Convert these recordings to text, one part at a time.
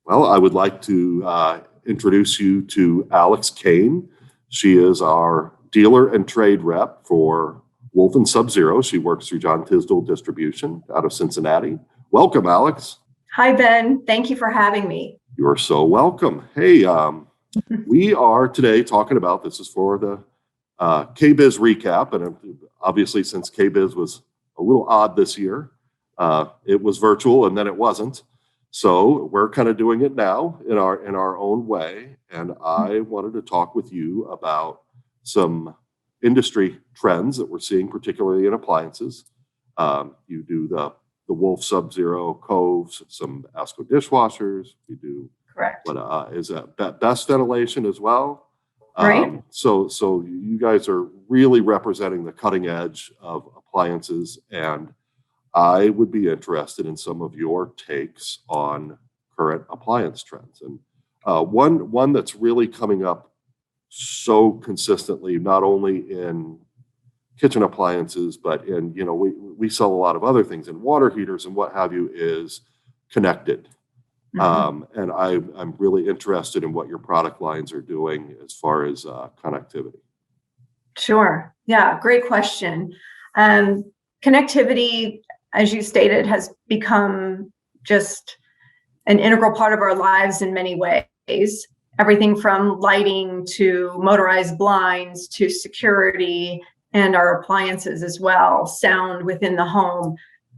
Well, I would like to introduce you to Alex Kane. She is our dealer and trade rep for Wolf and Sub-Zero. She works through John Tisdale Distribution out of Cincinnati. Welcome, Alex. Hi, Ben. Thank you for having me. You're so welcome. Hey, we are today talking about, this is for the KBIS recap, and obviously since KBIS was a little odd this year, it was virtual and then it wasn't. So we're kind of doing it now in our own way. And I wanted to talk with you about some industry trends that we're seeing, particularly in appliances. You do the Wolf Sub-Zero Coves, some ASCO dishwashers. You do correct. What is that best ventilation as well? Right. So you guys are really representing the cutting edge of appliances, and I would be interested in some of your takes on current appliance trends. And one that's really coming up so consistently, not only in kitchen appliances, but in, we sell a lot of other things in water heaters and what have you, is connected. And I'm really interested in what your product lines are doing as far as connectivity. Sure. Yeah, great question. Connectivity, as you stated, has become just an integral part of our lives in many ways. Everything from lighting to motorized blinds to security and our appliances as well, sound within the home.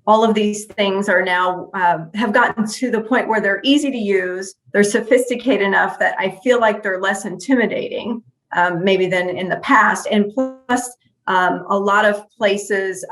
All of these things are now have gotten to the point where they're easy to use. They're sophisticated enough that I feel like they're less intimidating maybe than in the past. And plus, a lot of places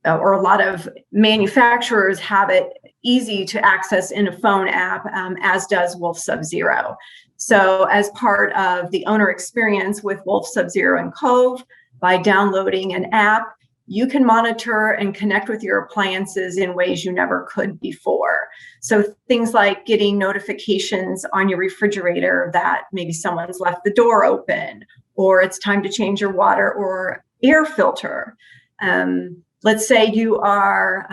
or a lot of manufacturers have it easy to access in a phone app, as does Wolf Sub-Zero. So as part of the owner experience with Wolf Sub-Zero and Cove, by downloading an app, you can monitor and connect with your appliances in ways you never could before. So things like getting notifications on your refrigerator that maybe someone's left the door open, or it's time to change your water or air filter. Let's say you are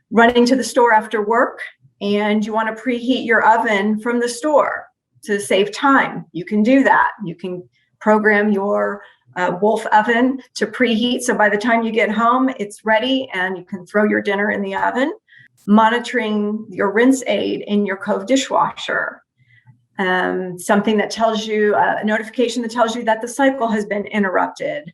running to the store after work and you want to preheat your oven from the store to save time. You can do that. You can program your Wolf oven to preheat. So by the time you get home, it's ready and you can throw your dinner in the oven. Monitoring your rinse aid in your Cove dishwasher. Something that tells you, a notification that tells you that the cycle has been interrupted.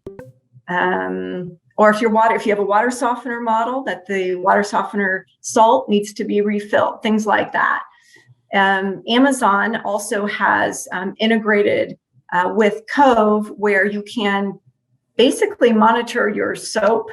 Or if you have a water softener model, that the water softener salt needs to be refilled, things like that. Amazon also has integrated with Cove, where you can basically monitor your soap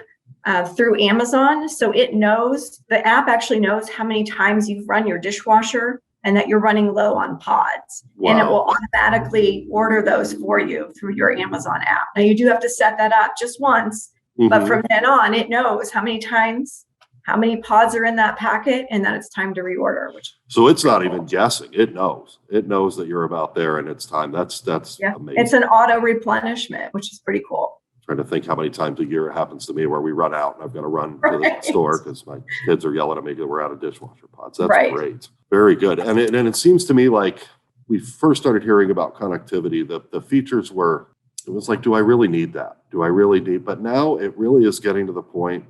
through Amazon. So the app actually knows how many times you've run your dishwasher and that you're running low on pods. Wow. And it will automatically order those for you through your Amazon app. Now you do have to set that up just once, but from then on, it knows how many pods are in that packet, and then it's time to reorder. So it's not even guessing. It knows that you're about there and it's time. That's yeah, amazing. It's an auto replenishment, which is pretty cool. Trying to think how many times a year it happens to me where we run out and I've got to run to the store because my kids are yelling at me that we're out of dishwasher pods. That's great. Very good. And it seems to me like we first started hearing about connectivity, the features were, it was like, do I really need that? But now it really is getting to the point,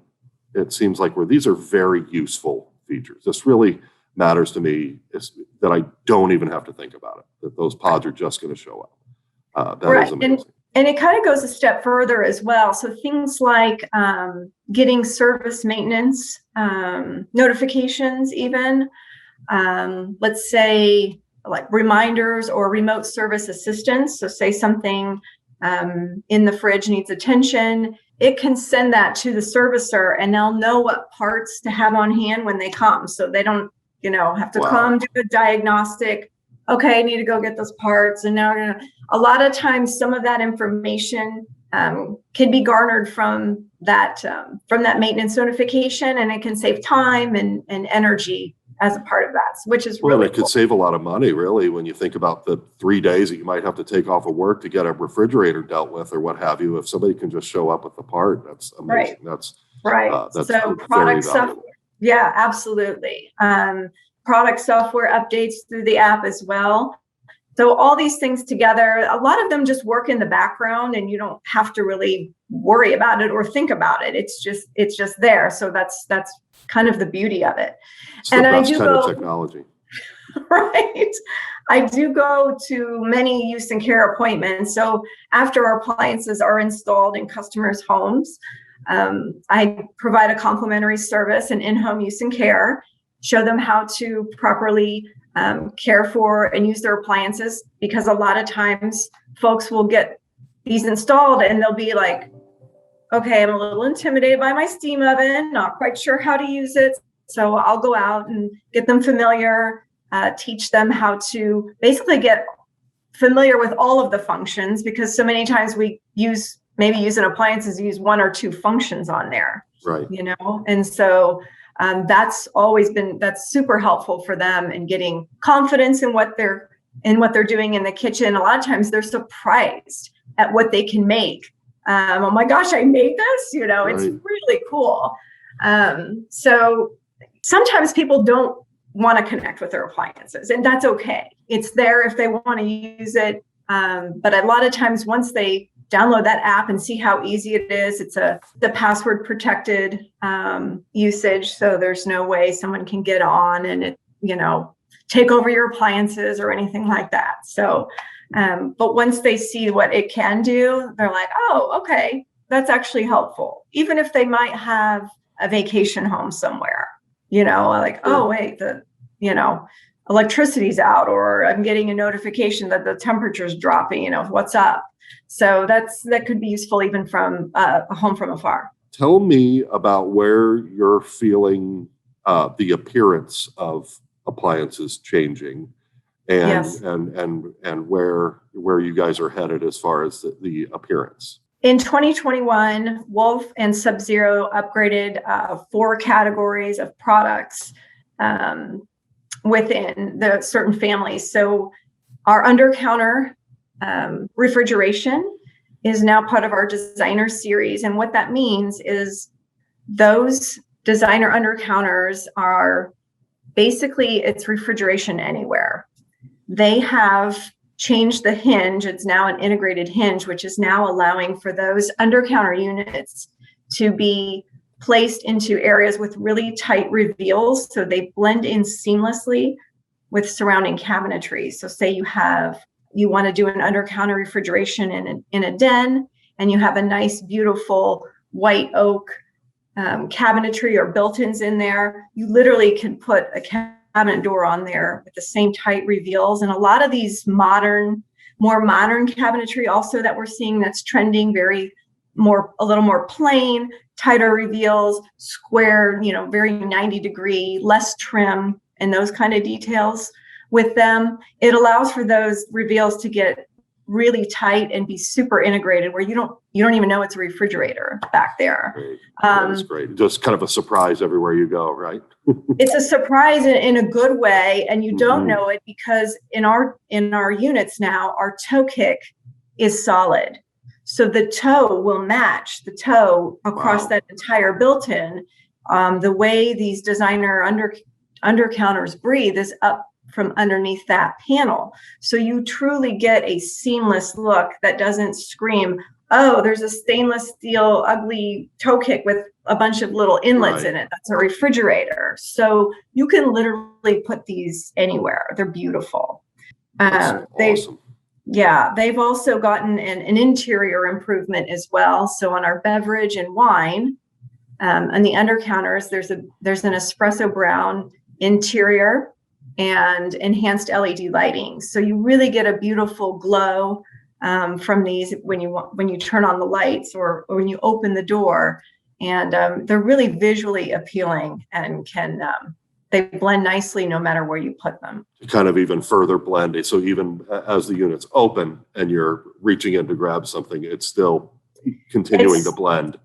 it seems like, where these are very useful features. This really matters to me, is that I don't even have to think about it, that those pods are just going to show up. That is amazing. And it kind of goes a step further as well. So things like getting service maintenance notifications even, let's say like reminders or remote service assistance. So say something in the fridge needs attention, it can send that to the servicer and they'll know what parts to have on hand when they come. So they don't, have to come do a diagnostic. Okay, I need to go get those parts. And now a lot of times some of that information can be garnered from that maintenance notification, and it can save time and energy as a part of that, which is really it could save a lot of money, really, when you think about the 3 days that you might have to take off of work to get a refrigerator dealt with or what have you. If somebody can just show up with the part, that's amazing. Right. That's so product stuff. Yeah, absolutely. product software updates through the app as well. So all these things together, a lot of them just work in the background and you don't have to really worry about it or think about it. It's just there. So that's kind of the beauty of it. It's the best kind of technology. Right. I do go to many use and care appointments. So after our appliances are installed in customers' homes, I provide a complimentary service and in-home use and care, show them how to properly care for and use their appliances, because a lot of times folks will get these installed and they'll be like, okay, I'm a little intimidated by my steam oven, not quite sure how to use it. So I'll go out and get them familiar, teach them how to basically get familiar with all of the functions, because so many times we use an appliance, use one or two functions on there, right? And so that's super helpful for them in getting confidence in what they're doing in the kitchen. A lot of times they're surprised at what they can make. Oh my gosh, I made this, It's really cool. So sometimes people don't want to connect with their appliances, and that's okay. It's there if they want to use it. But a lot of times once they download that app and see how easy it is, it's the password protected usage. So there's no way someone can get on and take over your appliances or anything like that. So, but once they see what it can do, they're like, oh, okay, that's actually helpful. Even if they might have a vacation home somewhere, like, oh, wait, electricity's out, or I'm getting a notification that the temperature's dropping, what's up? So that could be useful even from a home from afar. Tell me about where you're feeling the appearance of appliances changing, and Yes. and where you guys are headed as far as the appearance. In 2021, Wolf and Sub-Zero upgraded 4 categories of products within the certain families. So our under-counter refrigeration is now part of our designer series. And what that means is those designer under-counters are basically, it's refrigeration anywhere. They have changed the hinge. It's now an integrated hinge, which is now allowing for those under-counter units to be placed into areas with really tight reveals, so they blend in seamlessly with surrounding cabinetry. So say you want to do an under-counter refrigeration in a den, and you have a nice, beautiful white oak cabinetry or built-ins in there, you literally can put a cabinet door on there with the same tight reveals. And a lot of these more modern cabinetry also that we're seeing that's trending, a little more plain, tighter reveals, square, very 90-degree, less trim, and those kind of details with them. It allows for those reveals to get really tight and be super integrated, where you don't even know it's a refrigerator back there. Great. That's great. Just kind of a surprise everywhere you go, right? It's a surprise in a good way, and you don't know it, because in our units now, our toe kick is solid. So the toe will match the toe across that entire built-in. The way these designer under-counters breathe is up from underneath that panel. So you truly get a seamless look that doesn't scream, oh, there's a stainless steel ugly toe kick with a bunch of little inlets in it. That's a refrigerator. So you can literally put these anywhere. They're beautiful. Awesome. They've also gotten an interior improvement as well. So on our beverage and wine, on the under counters, there's an espresso brown interior and enhanced LED lighting. So you really get a beautiful glow from these when you turn on the lights or when you open the door. And they're really visually appealing and they blend nicely no matter where you put them. To kind of even further blend it. So even as the unit's open and you're reaching in to grab something, it's still continuing to blend.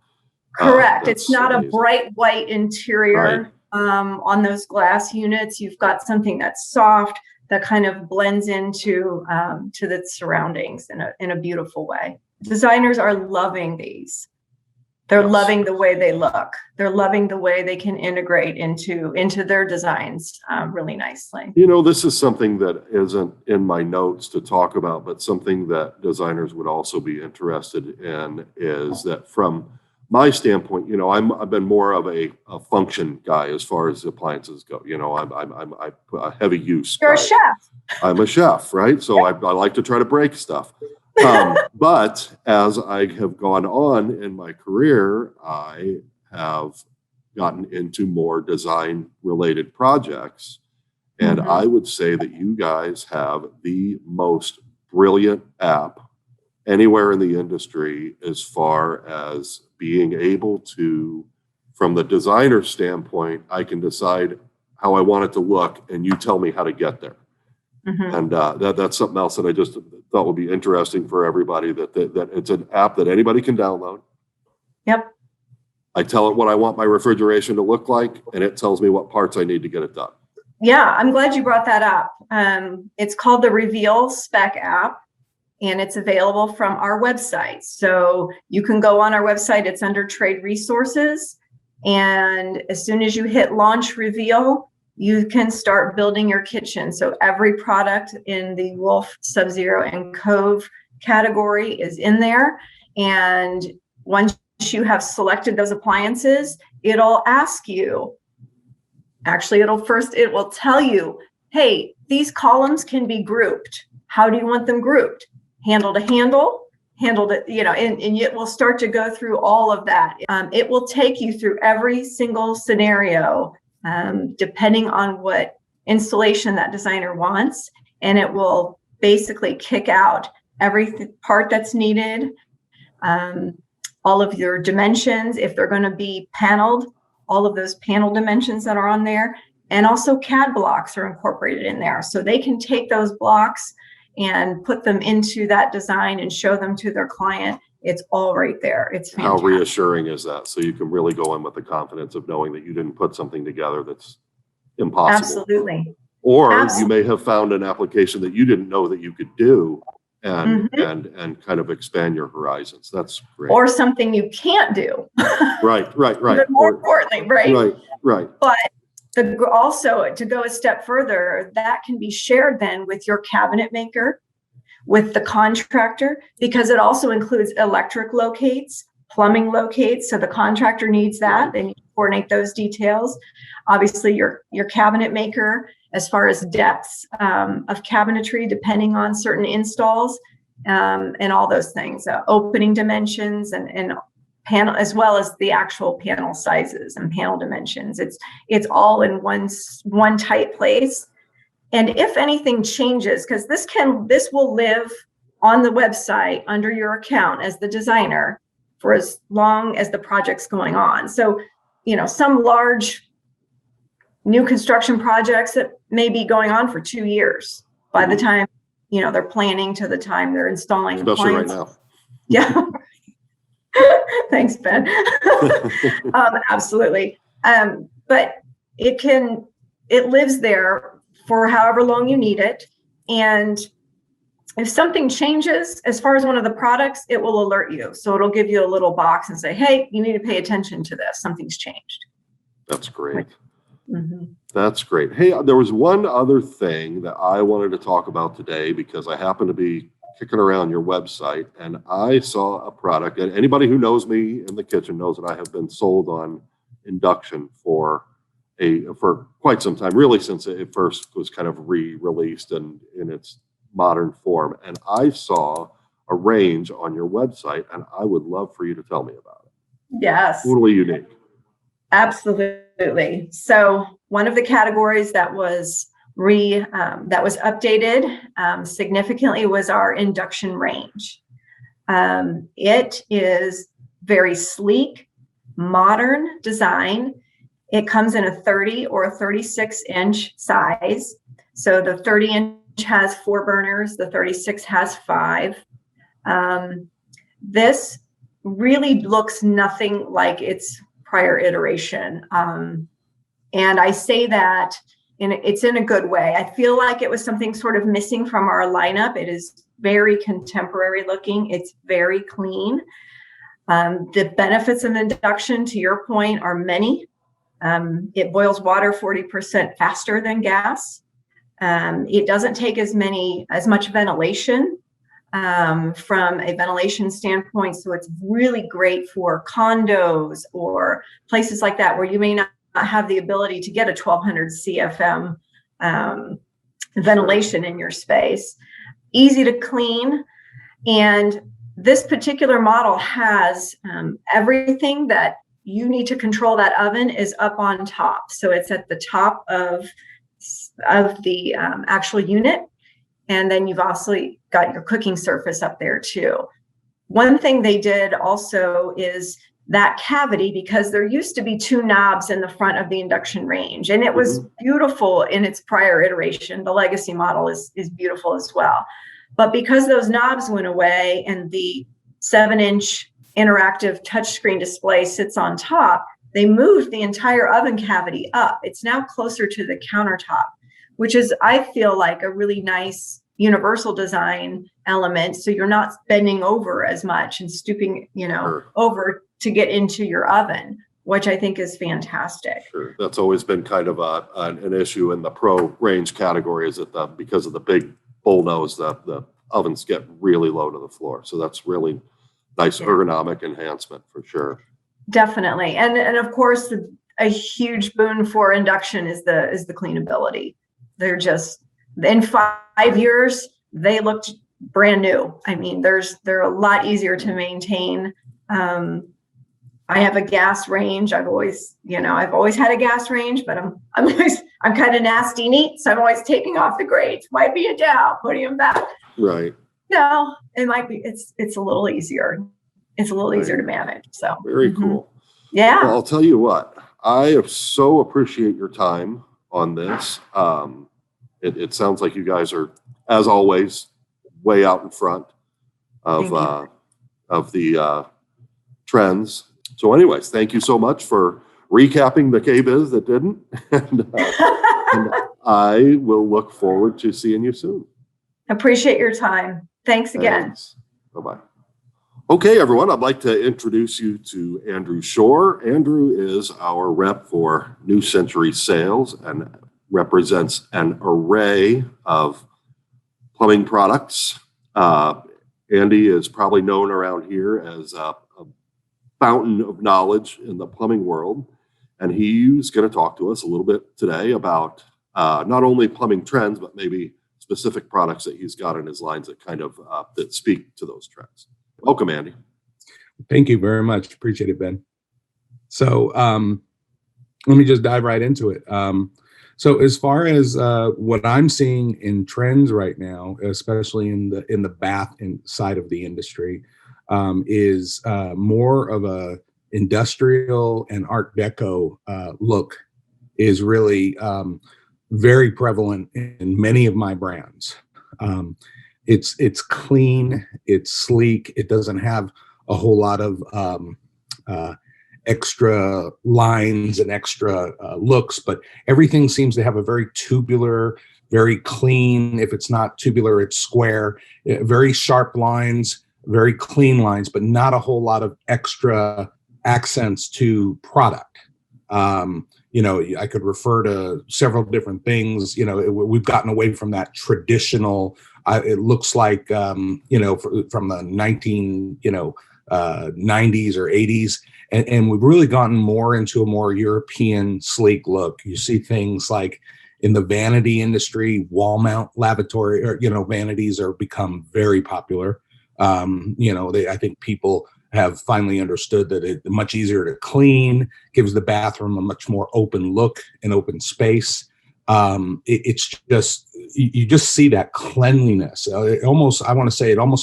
Correct. It's not amazing. A bright white interior on those glass units. You've got something that's soft that kind of blends into to the surroundings in a beautiful way. Designers are loving these. They're Yes. loving the way they look. They're loving the way they can integrate into their designs really nicely. This is something that isn't in my notes to talk about, but something that designers would also be interested in is that from my standpoint, I've been more of a function guy as far as appliances go. I'm a heavy use You're a guy. chef. I'm a chef, right? So I like to try to break stuff. But as I have gone on in my career, I have gotten into more design related projects. And I would say that you guys have the most brilliant app anywhere in the industry as far as being able to, from the designer standpoint, I can decide how I want it to look and you tell me how to get there. And that's something else that I just thought would be interesting for everybody, that it's an app that anybody can download. Yep. I tell it what I want my refrigeration to look like, and it tells me what parts I need to get it done. Yeah, I'm glad you brought that up. It's called the Reveal Spec app, and it's available from our website. So you can go on our website. It's under Trade Resources. And as soon as you hit Launch Reveal, you can start building your kitchen. So every product in the Wolf, Sub-Zero, and Cove category is in there. And once you have selected those appliances, it'll ask you, actually, it will tell you, hey, these columns can be grouped. How do you want them grouped? Handle to handle, handle to, and it will start to go through all of that. It will take you through every single scenario, depending on what installation that designer wants. And it will basically kick out every part that's needed, all of your dimensions, if they're going to be paneled, all of those panel dimensions that are on there. And also CAD blocks are incorporated in there. So they can take those blocks and put them into that design and show them to their client. It's all right there. It's fantastic. How reassuring is that? So you can really go in with the confidence of knowing that you didn't put something together that's impossible. Absolutely. Or you may have found an application that you didn't know that you could do, and kind of expand your horizons. That's great. Or something you can't do. Right. Even more importantly, right? Right. But also, to go a step further, that can be shared then with your cabinet maker, with the contractor, because it also includes electric locates, plumbing locates. So the contractor needs that. They need to coordinate those details. Obviously, your cabinet maker, as far as depths of cabinetry, depending on certain installs, and all those things, opening dimensions and panel, as well as the actual panel sizes and panel dimensions. It's all in one tight place. And if anything changes, because this will live on the website under your account as the designer for as long as the project's going on. So, some large new construction projects that may be going on for 2 years by the time, they're planning to the time they're installing. Especially right now. Yeah. Thanks, Ben. Absolutely. But it lives there for however long you need it. And if something changes as far as one of the products, it will alert you. So it'll give you a little box and say, hey, you need to pay attention to this. Something's changed. That's great. That's great. Hey, there was one other thing that I wanted to talk about today, because I happen to be kicking around your website and I saw a product, and anybody who knows me in the kitchen knows that I have been sold on induction for quite some time, really since it first was kind of re-released and in its modern form. And I saw a range on your website, and I would love for you to tell me about it. Yes. Totally unique. Absolutely. So one of the categories that was updated significantly was our induction range. It is very sleek, modern design. It comes in a 30 or a 36-inch size. So the 30-inch has 4 burners, the 36 has 5. This really looks nothing like its prior iteration. And I say that it's in a good way. I feel like it was something sort of missing from our lineup. It is very contemporary looking. It's very clean. The benefits of induction, to your point, are many. It boils water 40% faster than gas. It doesn't take as much ventilation from a ventilation standpoint. So it's really great for condos or places like that where you may not have the ability to get a 1200 CFM ventilation in your space. Easy to clean. And this particular model has everything that you need to control that oven is up on top. So it's at the top of the actual unit. And then you've also got your cooking surface up there too. One thing they did also is that cavity, because there used to be two knobs in the front of the induction range, and it was beautiful in its prior iteration. The legacy model is beautiful as well. But because those knobs went away and the 7-inch interactive touchscreen display sits on top, they moved the entire oven cavity up. It's now closer to the countertop, which is, I feel like, a really nice universal design element. So you're not bending over as much and stooping, over to get into your oven, which I think is fantastic. Sure. That's always been kind of an issue in the pro range category, is that because of the big bull nose, the ovens get really low to the floor. So that's really nice ergonomic enhancement for sure. Definitely. And of course, a huge boon for induction is the cleanability. They're just, in 5 years, they looked brand new. I mean, they're a lot easier to maintain. I have a gas range. I've always had a gas range, but I'm kind of nasty neat. So I'm always taking off the grates, wiping it down, putting them back. Right. No, it might be, it's a little easier. It's a little easier to manage. So very cool. Yeah. Well, I'll tell you what, I so appreciate your time on this. It sounds like you guys are, as always, way out in front of the trends. So anyways, thank you so much for recapping the KBIS that didn't. And I will look forward to seeing you soon. Appreciate your time. Thanks again. Thanks. Bye-bye. Okay, everyone, I'd like to introduce you to Andrew Shore. Andrew is our rep for New Century Sales and represents an array of plumbing products. Andy is probably known around here as a fountain of knowledge in the plumbing world. And he's going to talk to us a little bit today about not only plumbing trends, but maybe specific products that he's got in his lines that kind of that speak to those trends. Welcome, Andy. Thank you very much. Appreciate it, Ben. So let me just dive right into it. So as far as what I'm seeing in trends right now, especially in the bath side of the industry, is more of a industrial and Art Deco look is really very prevalent in many of my brands. It's clean, it's sleek, it doesn't have a whole lot of extra lines and extra looks, but everything seems to have a very tubular, very clean. If it's not tubular, it's square, very sharp lines, very clean lines, but not a whole lot of extra accents to product. I could refer to several different things. We've gotten away from that traditional. It looks like from the 90s or 80s, and we've really gotten more into a more European sleek look. You see things like in the vanity industry, wall mount lavatory or vanities are become very popular. I think people have finally understood that it's much easier to clean, gives the bathroom a much more open look and open space. It's just, you just see that cleanliness. It almost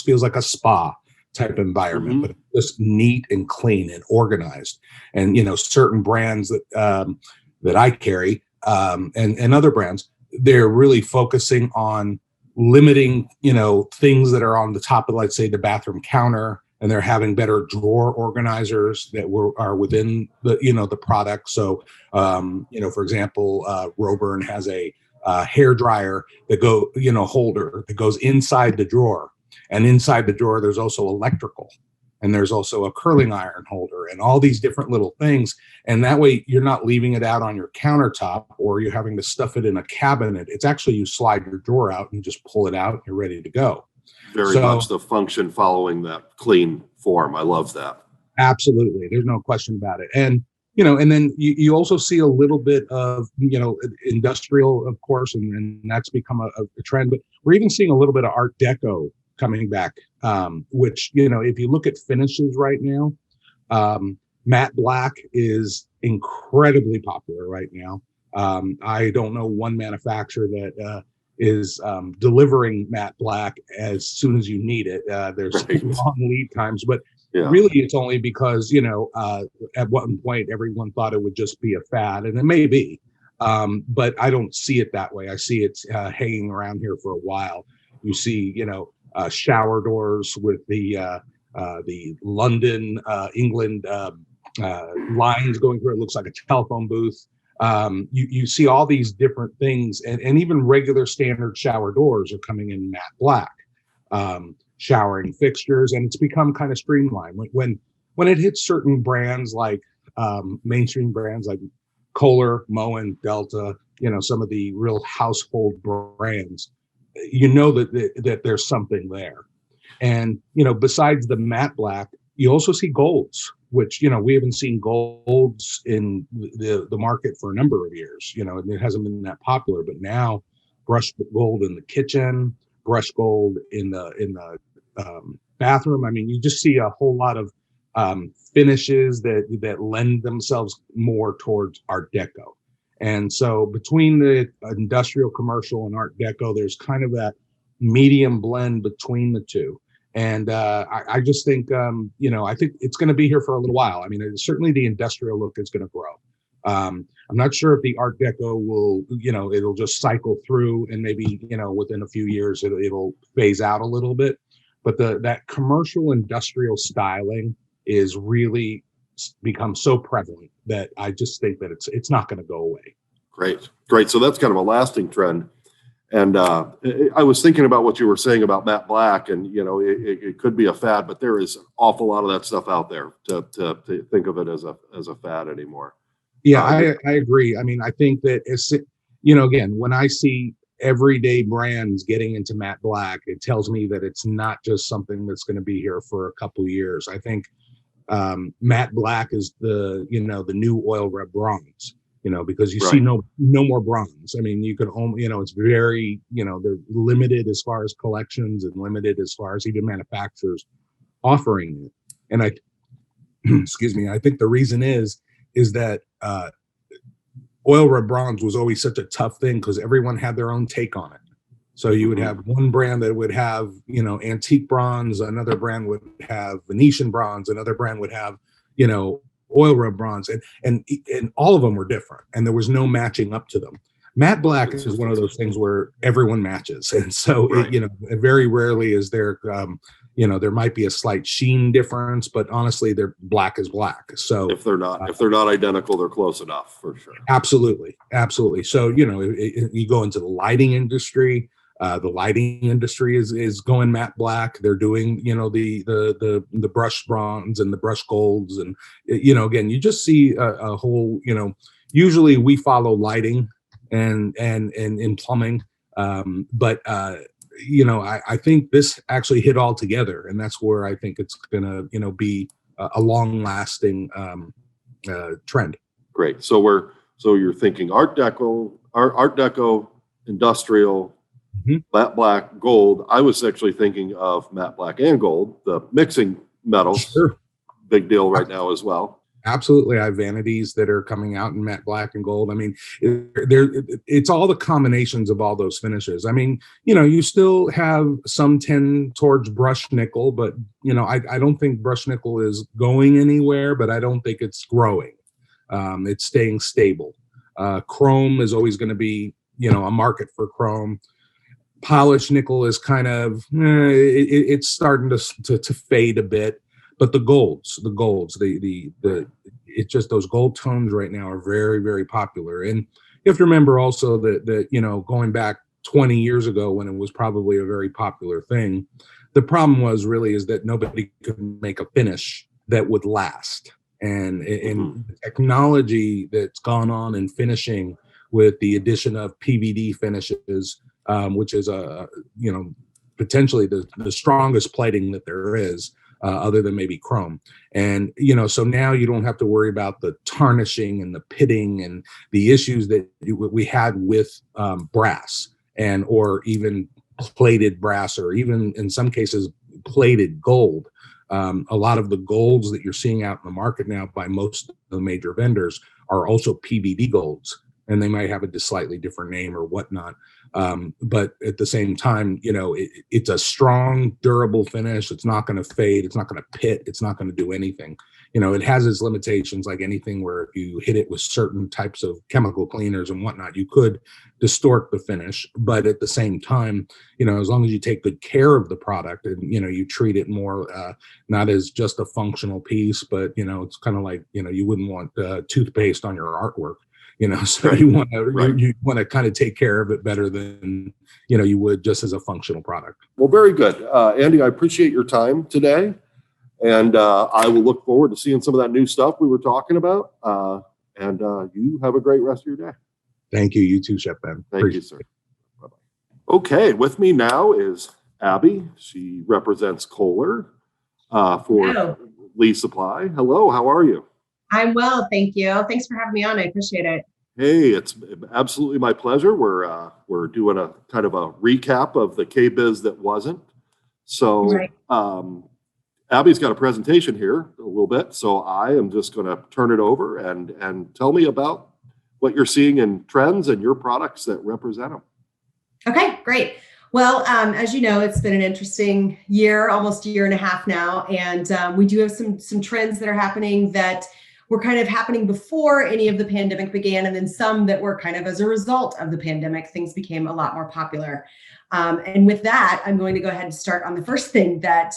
feels like a spa type environment, but it's just neat and clean and organized. And, certain brands that I carry and other brands, they're really focusing on limiting, things that are on the top of, let's say, the bathroom counter, and they're having better drawer organizers that are within the product. So, for example, Roburn has a hair dryer that holder that goes inside the drawer, and inside the drawer there's also electrical. and there's also a curling iron holder and all these different little things. And that way you're not leaving it out on your countertop or you're having to stuff it in a cabinet. It's actually, you slide your drawer out and you just pull it out and you're ready to go. Very much the function following that clean form. I love that. Absolutely. There's no question about it. And, and then you also see a little bit of, industrial, of course, and that's become a trend, but we're even seeing a little bit of Art Deco coming back, which, if you look at finishes right now, matte black is incredibly popular right now. I don't know one manufacturer that is delivering matte black as soon as you need it. There's long lead times, but really it's only because, at one point everyone thought it would just be a fad, and it may be, but I don't see it that way. I see it hanging around here for a while. You see, shower doors with the London, England lines going through. It looks like a telephone booth. You see all these different things, and even regular standard shower doors are coming in matte black. Showering fixtures, and it's become kind of streamlined. When it hits certain brands like mainstream brands like Kohler, Moen, Delta, some of the real household brands, that there's something there. And besides the matte black, you also see golds, which we haven't seen golds in the market for a number of years. And it hasn't been that popular, but now brushed gold in the kitchen, brush gold in the bathroom. I mean, you just see a whole lot of finishes that lend themselves more towards Art Deco. And so between the industrial, commercial, and Art Deco, there's kind of that medium blend between the two. And I just think, I think it's going to be here for a little while. I mean, certainly the industrial look is going to grow. I'm not sure if the Art Deco will, it'll just cycle through, and maybe, within a few years, it'll phase out a little bit. But that commercial industrial styling is really become so prevalent that I just think that it's not going to go away. Great. So that's kind of a lasting trend. And I was thinking about what you were saying about matte black, and it could be a fad, but there is an awful lot of that stuff out there to think of it as a fad anymore. Yeah, I agree. I mean, I think that again, when I see everyday brands getting into matte black, it tells me that it's not just something that's going to be here for a couple of years. I think matte black is the new oil rub bronze, because you see no more bronze. I mean, you can only, it's very, they're limited as far as collections and limited as far as even manufacturers offering it. And excuse me, I think the reason is that oil rub bronze was always such a tough thing because everyone had their own take on it. So you would have one brand that would have, antique bronze, another brand would have Venetian bronze, another brand would have, oil rub bronze, and all of them were different, and there was no matching up to them. Matte black is one of those things where everyone matches, and so very rarely is there, there might be a slight sheen difference, but honestly, they're black is black. So if they're not identical, they're close enough for sure. Absolutely. So you go into the lighting industry. The lighting industry is going matte black. They're doing, the brush bronze and the brush golds. And, again, you just see a whole, usually we follow lighting and in plumbing. But I think this actually hit all together. And that's where I think it's going to, be a long lasting trend. Great. So you're thinking Art Deco, industrial, matte black, gold. I was actually thinking of matte black and gold, the mixing metals. Sure. Big deal right now as well. Absolutely. I have vanities that are coming out in matte black and gold. I mean, it's all the combinations of all those finishes. I mean, you still have some tend towards brushed nickel, but, I don't think brushed nickel is going anywhere, but I don't think it's growing. It's staying stable. Chrome is always going to be, a market for chrome. Polished nickel is kind of, it's starting to fade a bit. But the golds, it's just those gold tones right now are very, very popular. And you have to remember also that going back 20 years ago when it was probably a very popular thing, the problem was really is that nobody could make a finish that would last. And in the technology that's gone on in finishing with the addition of PVD finishes, which is potentially the strongest plating that there is, other than maybe chrome. And, so now you don't have to worry about the tarnishing and the pitting and the issues that we had with brass or even plated brass, or even in some cases plated gold. A lot of the golds that you're seeing out in the market now by most of the major vendors are also PVD golds, and they might have a slightly different name or whatnot. But at the same time, it's a strong, durable finish. It's not going to fade. It's not going to pit. It's not going to do anything. It has its limitations, like anything, where if you hit it with certain types of chemical cleaners and whatnot, you could distort the finish. But at the same time, as long as you take good care of the product and, you treat it more, not as just a functional piece, but, it's kind of like, you wouldn't want toothpaste on your artwork. So Right. you want to Right. you want to kind of take care of it better than you would just as a functional product. Well, very good. Andy, I appreciate your time today. And I will look forward to seeing some of that new stuff we were talking about. And you have a great rest of your day. Thank you. You too, Chef Ben. Thank you, sir. Bye-bye. Okay, with me now is Abby. She represents Kohler for Hello. Lee Supply. Hello, how are you? I'm well, thank you. Thanks for having me on. I appreciate it. Hey, it's absolutely my pleasure. We're doing a kind of a recap of the KBIS that wasn't. So Right. Abby's got a presentation here a little bit, so I am just going to turn it over and tell me about what you're seeing in trends and your products that represent them. Okay, great. Well, as you know, it's been an interesting year, almost a year and a half now, and we do have some trends that are happening that were kind of happening before any of the pandemic began, and then some that were kind of as a result of the pandemic. Things became a lot more popular. And with that, I'm going to go ahead and start on the first thing that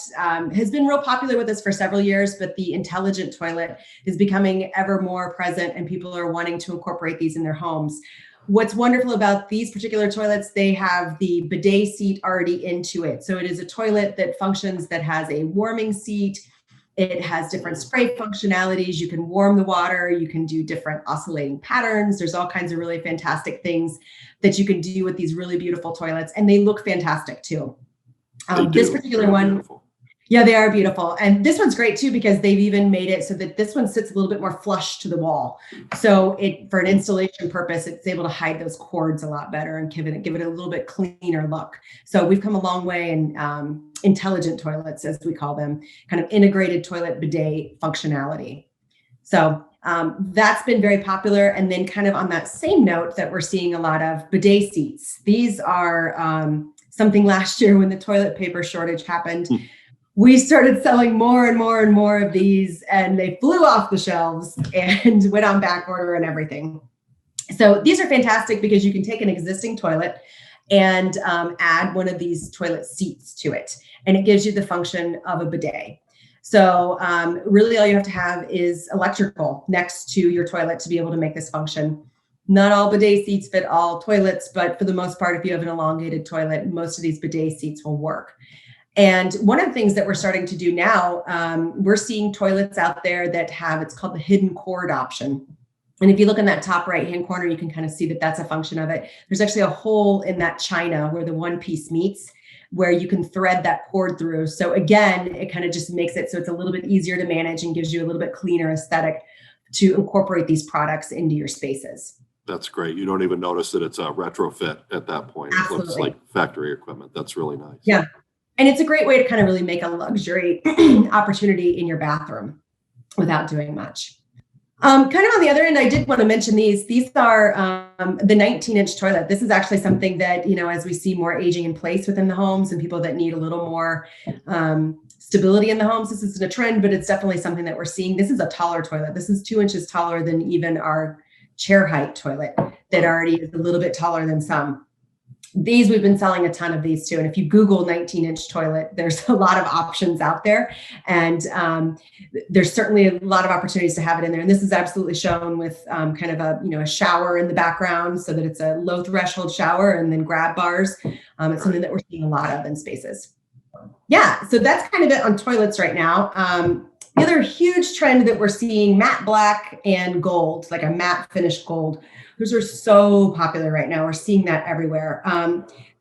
has been real popular with us for several years, but the intelligent toilet is becoming ever more present, and people are wanting to incorporate these in their homes. What's wonderful about these particular toilets, they have the bidet seat already into it. So it is a toilet that functions, that has a warming seat. It has different spray functionalities. You can warm the water. You can do different oscillating patterns. There's all kinds of really fantastic things that you can do with these really beautiful toilets. And they look fantastic too. This particular They're one, beautiful. yeah, they are beautiful. And this one's great too, because they've even made it so that this one sits a little bit more flush to the wall. So for an installation purpose, it's able to hide those cords a lot better and give it a little bit cleaner look. So we've come a long way in intelligent toilets, as we call them, kind of integrated toilet bidet functionality. So that's been very popular. And then kind of on that same note, that we're seeing a lot of bidet seats. These are something last year when the toilet paper shortage happened. We started selling more and more and more of these, and they flew off the shelves and went on back order and everything. So these are fantastic because you can take an existing toilet and add one of these toilet seats to it, and it gives you the function of a bidet. So really all you have to have is electrical next to your toilet to be able to make this function. Not all bidet seats fit all toilets, but for the most part, if you have an elongated toilet, most of these bidet seats will work. And one of the things that we're starting to do now, we're seeing toilets out there that have, it's called the hidden cord option. And if you look in that top right-hand corner, you can kind of see that that's a function of it. There's actually a hole in that china where the one piece meets, where you can thread that cord through. So again, it kind of just makes it so it's a little bit easier to manage and gives you a little bit cleaner aesthetic to incorporate these products into your spaces. That's great. You don't even notice that it's a retrofit at that point. It looks Absolutely. like factory equipment. That's really nice. Yeah. And it's a great way to kind of really make a luxury opportunity in your bathroom without doing much. Kind of on the other end, I did want to mention these. These are the 19-inch toilet. This is actually something that, as we see more aging in place within the homes and people that need a little more stability in the homes, this isn't a trend, but it's definitely something that we're seeing. This is a taller toilet. This is 2 inches taller than even our chair height toilet that already is a little bit taller than some. These, we've been selling a ton of these too. And if you Google 19-inch toilet, there's a lot of options out there. And there's certainly a lot of opportunities to have it in there. And this is absolutely shown with kind of a shower in the background, so that it's a low threshold shower, and then grab bars. It's something that we're seeing a lot of in spaces. Yeah, so that's kind of it on toilets right now. The other huge trend that we're seeing, matte black and gold, like a matte finished gold. Those are so popular right now. We're seeing that everywhere.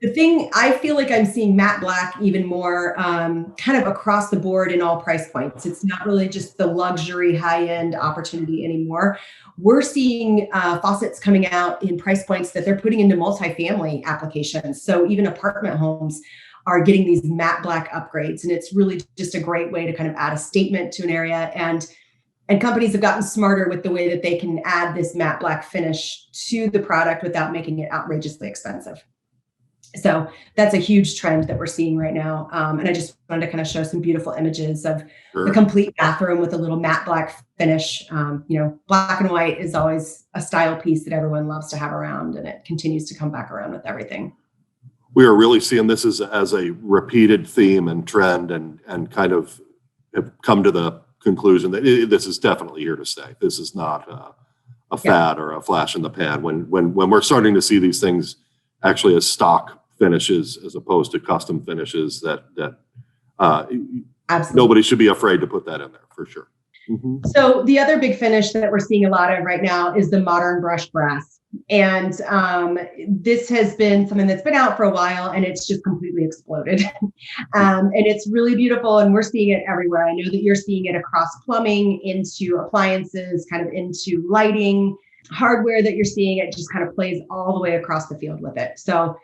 The thing, I feel like I'm seeing matte black even more kind of across the board in all price points. It's not really just the luxury high-end opportunity anymore. We're seeing faucets coming out in price points that they're putting into multifamily applications. So even apartment homes are getting these matte black upgrades. And it's really just a great way to kind of add a statement to an area. And companies have gotten smarter with the way that they can add this matte black finish to the product without making it outrageously expensive. So that's a huge trend that we're seeing right now. And I just wanted to kind of show some beautiful images of the complete bathroom with a little matte black finish. Black and white is always a style piece that everyone loves to have around, and it continues to come back around with everything. We are really seeing this as a repeated theme and trend, and kind of have come to the conclusion that this is definitely here to stay. This is not a fad or a flash in the pan. When we're starting to see these things actually as stock finishes as opposed to custom finishes, that nobody should be afraid to put that in there for sure. Mm-hmm. So the other big finish that we're seeing a lot of right now is the modern brushed brass. And this has been something that's been out for a while, and it's just completely exploded. And it's really beautiful, and we're seeing it everywhere. I know that you're seeing it across plumbing, into appliances, kind of into lighting, hardware that you're seeing. It just kind of plays all the way across the field with it. So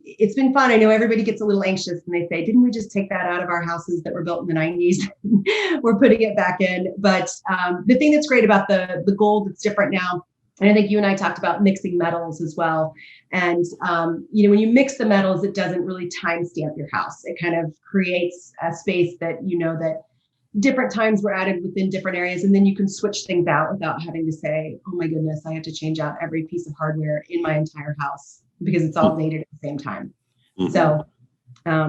it's been fun. I know everybody gets a little anxious and they say, didn't we just take that out of our houses that were built in the 90s? We're putting it back in. But the thing that's great about the gold that's different now, and I think you and I talked about mixing metals as well. And, when you mix the metals, it doesn't really timestamp your house. It kind of creates a space that, that different times were added within different areas. And then you can switch things out without having to say, oh my goodness, I have to change out every piece of hardware in my entire house because it's all dated at the same time. Mm-hmm. So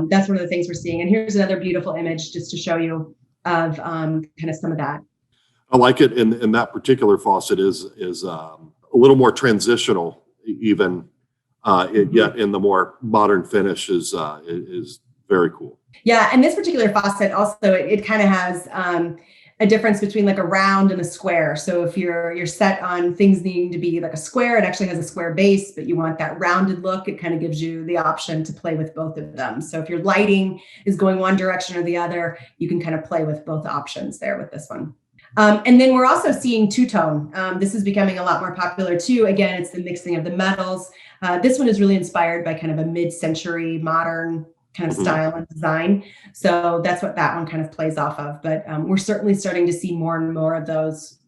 that's one of the things we're seeing. And here's another beautiful image just to show you of kind of some of that. I like it. And that particular faucet is a little more transitional, even yet in the more modern finish is very cool. Yeah, and this particular faucet also it kind of has a difference between like a round and a square. So if you're set on things needing to be like a square, it actually has a square base, but you want that rounded look. It kind of gives you the option to play with both of them. So if your lighting is going one direction or the other, you can kind of play with both options there with this one. And then we're also seeing two-tone. This is becoming a lot more popular too. Again, it's the mixing of the metals. This one is really inspired by kind of a mid-century modern kind of style and design. So that's what that one kind of plays off of. But we're certainly starting to see more and more of those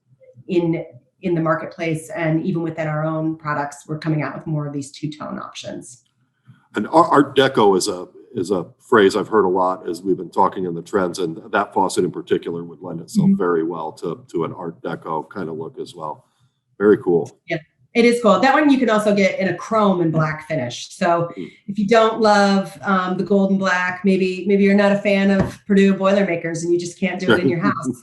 in the marketplace, and even within our own products, we're coming out with more of these two-tone options. And Art Deco is a phrase I've heard a lot as we've been talking in the trends, and that faucet in particular would lend itself very well to an Art Deco kind of look as well. Very cool. Yeah. It is cool. That one you can also get in a chrome and black finish. So if you don't love the gold and black, maybe you're not a fan of Purdue Boilermakers and you just can't do it in your house.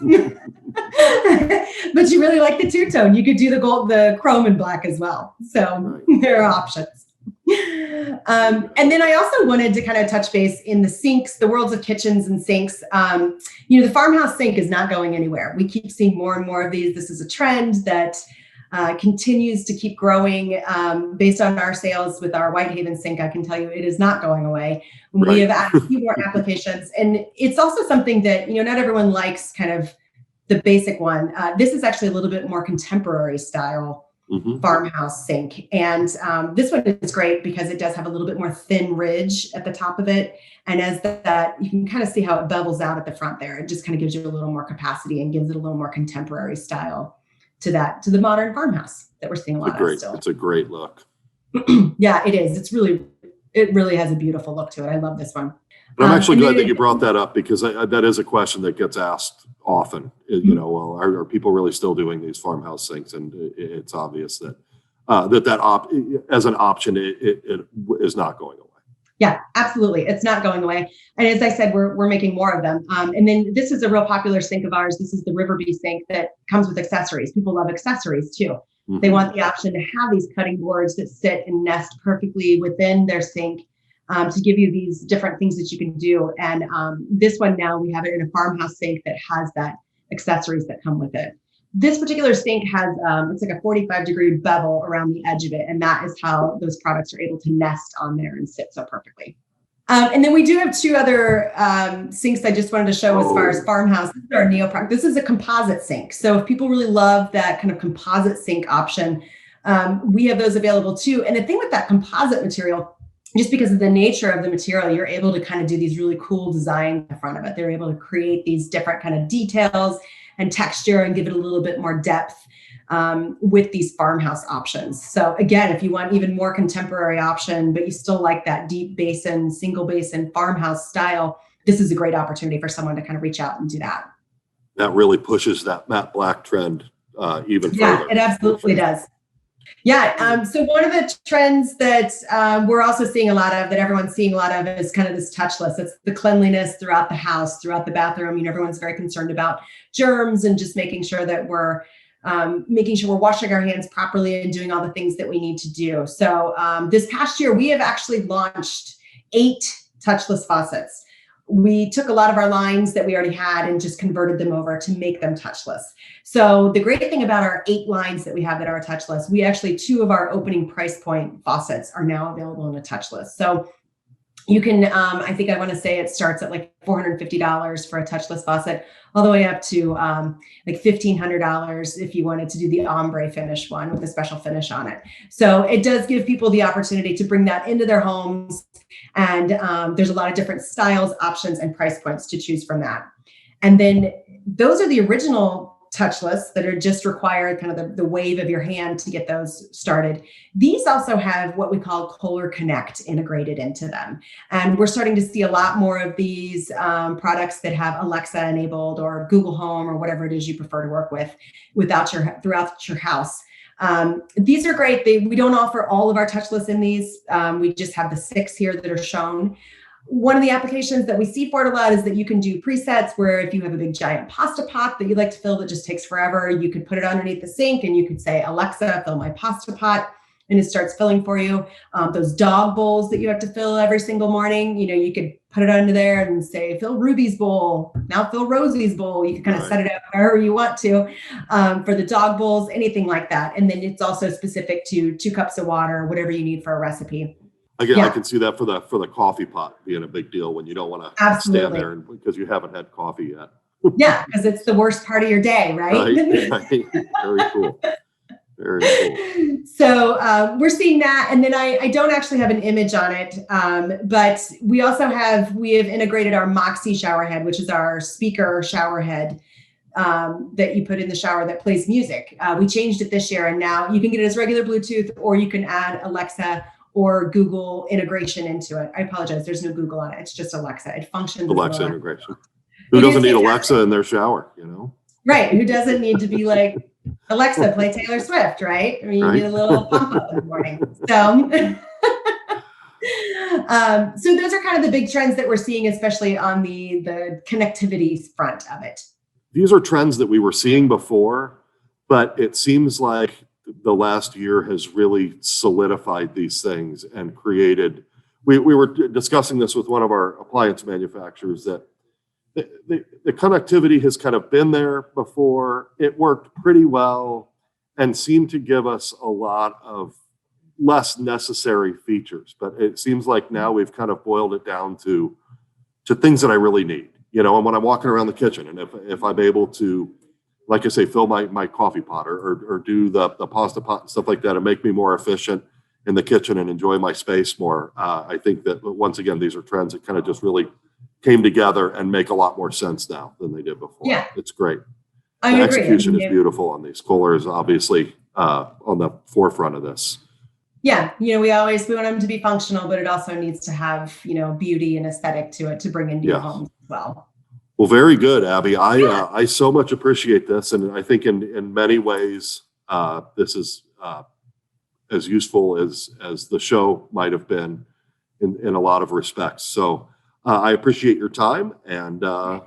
But you really like the two-tone, you could do the chrome and black as well. So there are options. And then I also wanted to kind of touch base in the sinks, the worlds of kitchens and sinks. The farmhouse sink is not going anywhere. We keep seeing more and more of these. This is a trend that continues to keep growing based on our sales with our Whitehaven sink. I can tell you it is not going away. We have added a few more applications, and it's also something that, not everyone likes kind of the basic one. This is actually a little bit more contemporary style farmhouse sink. And this one is great because it does have a little bit more thin ridge at the top of it. And as that, you can kind of see how it bevels out at the front there. It just kind of gives you a little more capacity and gives it a little more contemporary style to the modern farmhouse that we're seeing a lot of still. It's a great look. Yeah, it is. It really has a beautiful look to it. I love this one. And I'm actually glad that you brought that up, because that is a question that gets asked often. Well, are people really still doing these farmhouse sinks? And it's obvious that as an option, it is not going away. Yeah, absolutely. It's not going away. And as I said, we're making more of them. And then this is a real popular sink of ours. This is the Riverbee sink that comes with accessories. People love accessories too. They want the option to have these cutting boards that sit and nest perfectly within their sink. to give you these different things that you can do. And this one now we have it in a farmhouse sink that has that accessories that come with it. This particular sink has, it's like a 45-degree bevel around the edge of it. And that is how those products are able to nest on there and sit so perfectly. And then we do have two other sinks I just wanted to show as far as farmhouse. This is our neoprene. This is a composite sink. So if people really love that kind of composite sink option, we have those available too. And the thing with that composite material, just because of the nature of the material, you're able to kind of do these really cool designs in front of it. They're able to create these different kind of details and texture and give it a little bit more depth with these farmhouse options. So again, if you want even more contemporary option, but you still like that deep basin, single basin farmhouse style, this is a great opportunity for someone to kind of reach out and do that. That really pushes that matte black trend even further. Yeah, it absolutely does. Yeah. So one of the trends that we're also seeing a lot of, that everyone's seeing a lot of, is kind of this touchless. It's the cleanliness throughout the house, throughout the bathroom. You know, everyone's very concerned about germs and just making sure that we're washing our hands properly and doing all the things that we need to do. So this past year, we have actually launched 8 touchless faucets. We took a lot of our lines that we already had and just converted them over to make them touchless. So the great thing about our 8 lines that we have that are touchless, we actually, 2 of our opening price point faucets are now available in a touchless. So you can, I think I want to say it starts at like $450 for a touchless faucet, all the way up to like $1,500 if you wanted to do the ombre finish one with a special finish on it. So it does give people the opportunity to bring that into their homes. And there's a lot of different styles, options, and price points to choose from that. And then those are the original touchless that are just required kind of the wave of your hand to get those started. These also have what we call Kohler Connect integrated into them. And we're starting to see a lot more of these products that have Alexa enabled or Google Home or whatever it is you prefer to work with throughout your house. These are great. We don't offer all of our touchless in these. We just have the 6 here that are shown. One of the applications that we see for it a lot is that you can do presets where if you have a big giant pasta pot that you like to fill that just takes forever, you could put it underneath the sink and you could say, Alexa, fill my pasta pot, and it starts filling for you. Those dog bowls that you have to fill every single morning, you know, you could put it under there and say, fill Ruby's bowl, now fill Rosie's bowl. You can kind of set it up however you want to for the dog bowls, anything like that. And then it's also specific to 2 cups of water, whatever you need for a recipe. Again, I can see that for the coffee pot being a big deal when you don't want to stand there because you haven't had coffee yet. Yeah, because it's the worst part of your day, right? Right. Very cool. Very cool. So we're seeing that. And then I don't actually have an image on it, but we have integrated our Moxie shower head, which is our speaker shower head that you put in the shower that plays music. We changed it this year, and now you can get it as regular Bluetooth, or you can add Alexa or Google integration into it. I apologize. There's no Google on it. It's just Alexa. It functions. Alexa integration. Who doesn't need Alexa in their shower, you know? Right. Who doesn't need to be like, Alexa, play Taylor Swift, right? I mean, you need a little pump up in the morning. So those are kind of the big trends that we're seeing, especially on the connectivity front of it. These are trends that we were seeing before, but it seems like the last year has really solidified these things and created, we were discussing this with one of our appliance manufacturers, that the connectivity has kind of been there before. It worked pretty well and seemed to give us a lot of less necessary features. But it seems like now we've kind of boiled it down to things that I really need, you know, and when I'm walking around the kitchen, and if I'm able to, like I say, fill my coffee pot or do the pasta pot and stuff like that and make me more efficient in the kitchen and enjoy my space more. I think that, once again, these are trends that kind of just really came together and make a lot more sense now than they did before. Yeah. It's great. The execution is beautiful on these. Kohler is obviously on the forefront of this. Yeah, you know, we want them to be functional, but it also needs to have, you know, beauty and aesthetic to it to bring into your home as well. Well, very good, Abby. I so much appreciate this, and I think in many ways this is as useful as the show might have been in a lot of respects. So I appreciate your time, and have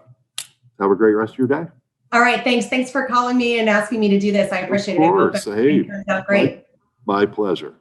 a great rest of your day. All right, thanks for calling me and asking me to do this. I appreciate it. Of course. Hey, it turned out great. My pleasure.